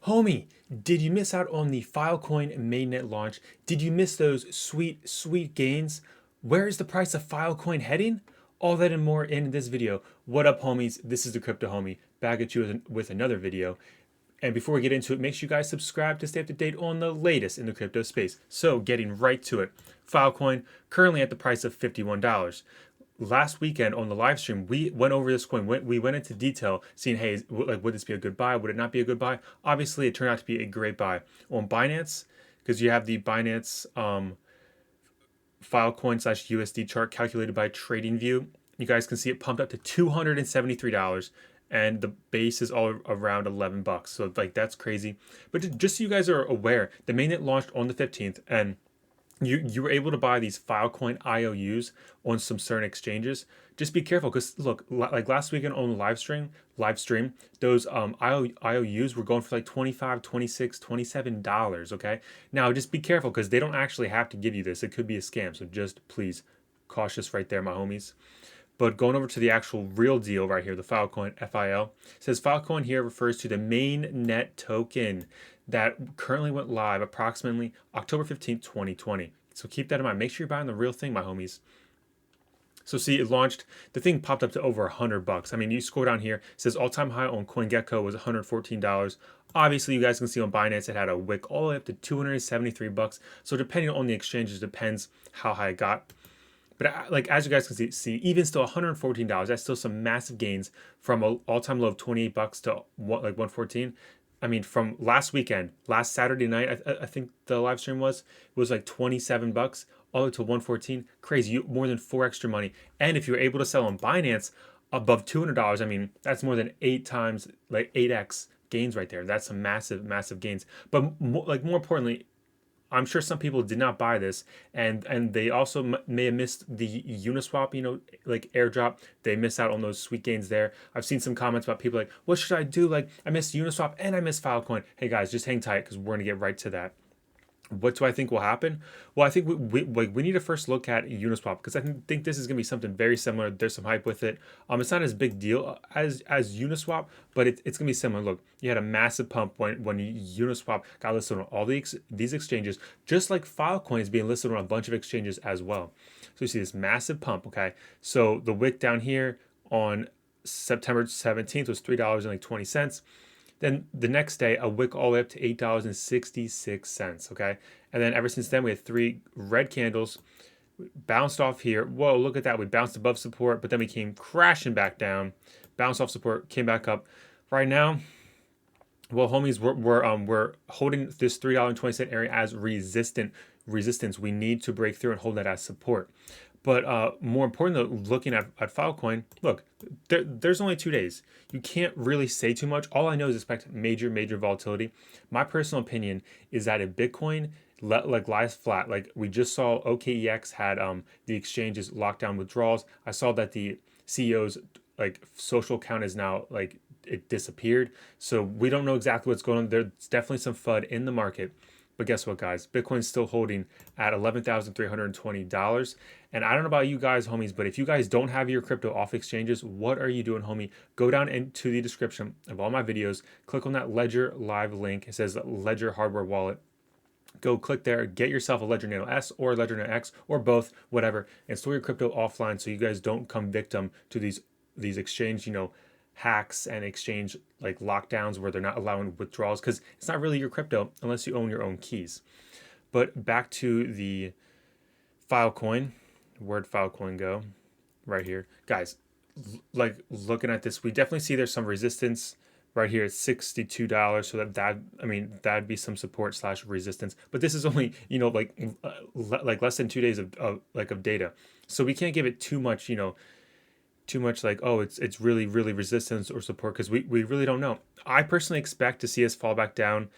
Homie, did you miss out on the Filecoin mainnet launch? Did you miss those sweet, sweet gains? Where is the price of Filecoin heading? All that and more in this video. What up, homies? This is the Crypto Homie, back at you with another video. And before we get into it, make sure you guys subscribe to stay up to date on the latest in the crypto space. So, getting right to it, Filecoin currently at the price of $51. Last weekend on the live stream, we went over this coin. We went into detail, seeing, hey, would this be a good buy? Would it not be a good buy? Obviously, it turned out to be a great buy on Binance, because you have the Binance Filecoin / USD chart calculated by TradingView. You guys can see it pumped up to $273, and the base is all around $11. So that's crazy. But just so you guys are aware, the mainnet launched on the 15th, and you were able to buy these Filecoin IOUs on some certain exchanges. Just be careful, because look, like last weekend on the live stream, those IOUs were going for like $25, $26, $27. Okay, now just be careful, because they don't actually have to give you this. It could be a scam. So just please, cautious right there, my homies. But going over to the actual real deal right here, the Filecoin FIL, says Filecoin here refers to the mainnet token that currently went live approximately October 15th, 2020. So keep that in mind. Make sure you're buying the real thing, my homies. So see, it launched, the thing popped up to over $100. I mean, you scroll down here, it says all-time high on CoinGecko was $114. Obviously, you guys can see on Binance, it had a wick all the way up to $273. So depending on the exchanges, depends how high it got. But like, as you guys can see, even still $114, that's still some massive gains from an all-time low of $28 to what, like 114. I mean, from last weekend, last Saturday night, I think the live stream was like $27, all the way to 114. Crazy, more than 4 extra money. And if you're able to sell on Binance above $200, I mean, that's more than 8 times, like 8x gains right there. That's some massive, massive gains. But more importantly, I'm sure some people did not buy this, and they also may have missed the Uniswap, like airdrop. They missed out on those sweet gains there. I've seen some comments about people like, what should I do? Like, I missed Uniswap and I missed Filecoin. Hey guys, just hang tight, because we're gonna get right to that. What do I think will happen? Well, I think we need to first look at Uniswap, because I think this is going to be something very similar. There's some hype with it. It's not as big deal as Uniswap, but it's going to be similar. Look, you had a massive pump when Uniswap got listed on all these exchanges, just like Filecoin is being listed on a bunch of exchanges as well. So you see this massive pump. Okay, so the wick down here on September 17th was $3.20. Then the next day, a wick all the way up to $8.66. Okay, and then ever since then, we had 3 red candles, bounced off here. Whoa, look at that! We bounced above support, but then we came crashing back down, bounced off support, came back up. Right now, well, homies, we're holding this $3.20 area as resistance. We need to break through and hold that as support. But more importantly, looking at Filecoin, look, there's only 2 days. You can't really say too much. All I know is expect major volatility. My personal opinion is that if Bitcoin lies flat, like we just saw, OKEX had the exchanges locked down withdrawals. I saw that the CEO's like social account is now like it disappeared. So we don't know exactly what's going on. There's definitely some FUD in the market. But guess what, guys? Bitcoin's still holding at $11,320. And I don't know about you guys, homies, but if you guys don't have your crypto off exchanges, what are you doing, homie? Go down into the description of all my videos. Click on that Ledger Live link. It says Ledger Hardware Wallet. Go click there. Get yourself a Ledger Nano S or Ledger Nano X or both, whatever, and store your crypto offline so you guys don't come victim to these exchange, hacks and exchange like lockdowns where they're not allowing withdrawals, because it's not really your crypto unless you own your own keys. But back to the Filecoin. Where'd Filecoin go? Right here, guys. Like looking at this, we definitely see there's some resistance right here at $62. So that'd be some support / resistance. But this is only like less than 2 days of data, so we can't give it too much like, oh, it's really resistance or support, because we really don't know. I personally expect to see us fall back down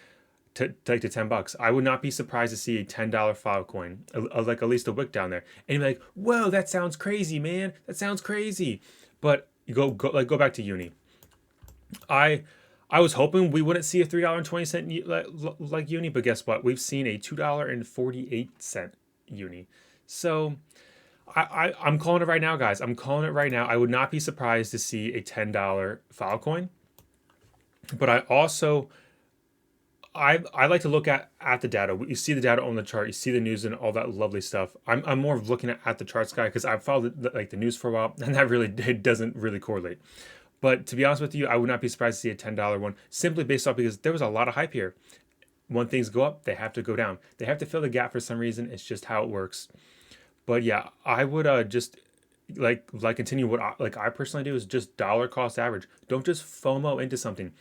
to $10. I would not be surprised to see a $10 Filecoin, like at least a wick down there, and you're like, whoa, that sounds crazy, man. That sounds crazy. But you go back to Uni. I was hoping we wouldn't see a $3.20 like Uni, but guess what? We've seen a $2.48 Uni. So I'm calling it right now, guys. I'm calling it right now. I would not be surprised to see a $10 Filecoin. But I also I like to look at the data. You see the data on the chart, you see the news and all that lovely stuff. I'm more of looking at the charts guy because I've followed like the news for a while, and that really it doesn't really correlate. But to be honest with you, I would not be surprised to see a $10 one simply based off because there was a lot of hype here. When things go up, they have to go down. They have to fill the gap for some reason. It's just how it works. But yeah, I would just like continue what I personally do is just dollar cost average. Don't just FOMO into something.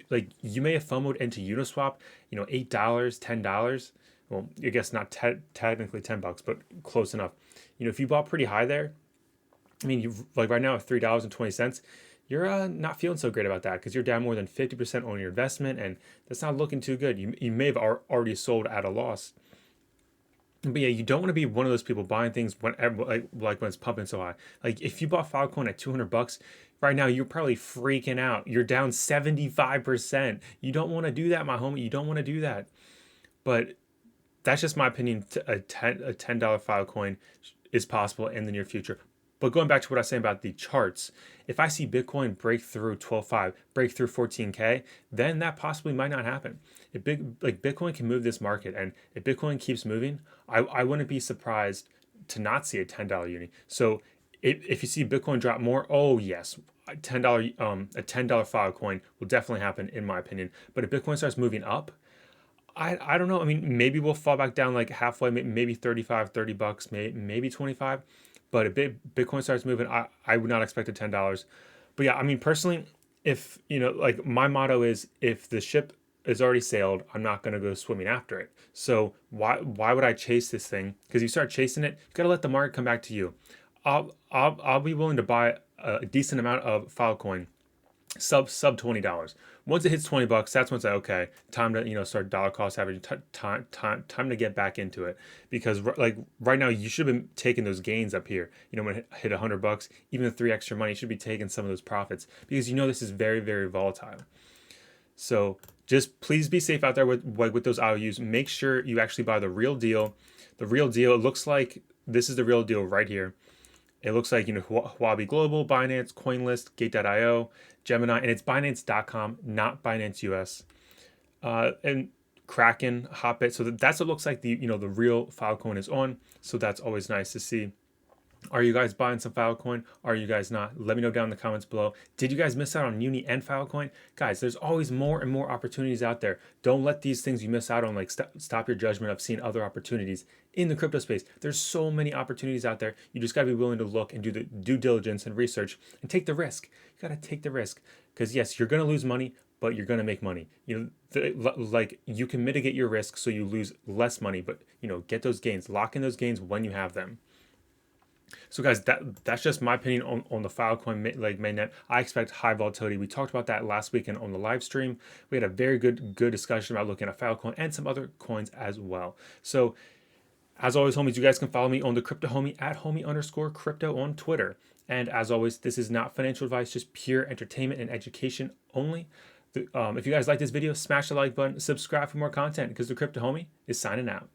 Like you may have FOMOed into Uniswap, $8, $10. Well, I guess not technically $10, but close enough. If you bought pretty high there, I mean, you like right now at $3.20, you're not feeling so great about that because you're down more than 50% on your investment, and that's not looking too good. You may have already sold at a loss. But yeah, you don't want to be one of those people buying things whenever, like when it's pumping so high. Like if you bought Filecoin at $200 right now, you're probably freaking out. You're down 75%. You don't want to do that, my homie. You don't want to do that. But that's just my opinion. A $10 Filecoin is possible in the near future. But going back to what I was saying about the charts, if I see Bitcoin break through 12.5, break through 14K, then that possibly might not happen. If Bitcoin can move this market, and if Bitcoin keeps moving, I wouldn't be surprised to not see a $10 uni. So if you see Bitcoin drop more, oh yes, a $10 Filecoin will definitely happen in my opinion. But if Bitcoin starts moving up, I don't know. I mean, maybe we'll fall back down like halfway, maybe 35, $30, maybe 25. But if Bitcoin starts moving, I would not expect a $10. But yeah, I mean, personally, if, like my motto is if the ship is already sailed, I'm not going to go swimming after it. So why would I chase this thing? Because you start chasing it, you got to let the market come back to you. I'll be willing to buy a decent amount of Filecoin sub $20. Once it hits $20, that's when it's like, okay, time to start dollar cost averaging. Time to get back into it, because like right now you should have been taking those gains up here. When it hit $100, even the 3 extra money, you should be taking some of those profits because this is very, very volatile. So just please be safe out there with those IOUs. Make sure you actually buy the real deal. The real deal. It looks like this is the real deal right here. It looks like, Huobi Global, Binance, CoinList, Gate.io, Gemini, and it's Binance.com, not Binance US. And Kraken, Hotbit. So that's what it looks like the real Filecoin is on. So that's always nice to see. Are you guys buying some Filecoin? Are you guys not? Let me know down in the comments below. Did you guys miss out on Uni and Filecoin? Guys, there's always more and more opportunities out there. Don't let these things you miss out on stop your judgment of seeing other opportunities in the crypto space. There's so many opportunities out there. You just got to be willing to look and do the due diligence and research and take the risk. You got to take the risk because yes, you're going to lose money, but you're going to make money. Like you can mitigate your risk so you lose less money, but get those gains, lock in those gains when you have them. So guys, that's just my opinion on the Filecoin mainnet. I expect high volatility. We talked about that last weekend on the live stream. We had a very good discussion about looking at Filecoin and some other coins as well. So as always, homies, you guys can follow me on the Crypto Homie at homie_crypto on Twitter. And as always, this is not financial advice, just pure entertainment and education only. If you guys like this video, smash the like button, subscribe for more content because the Crypto Homie is signing out.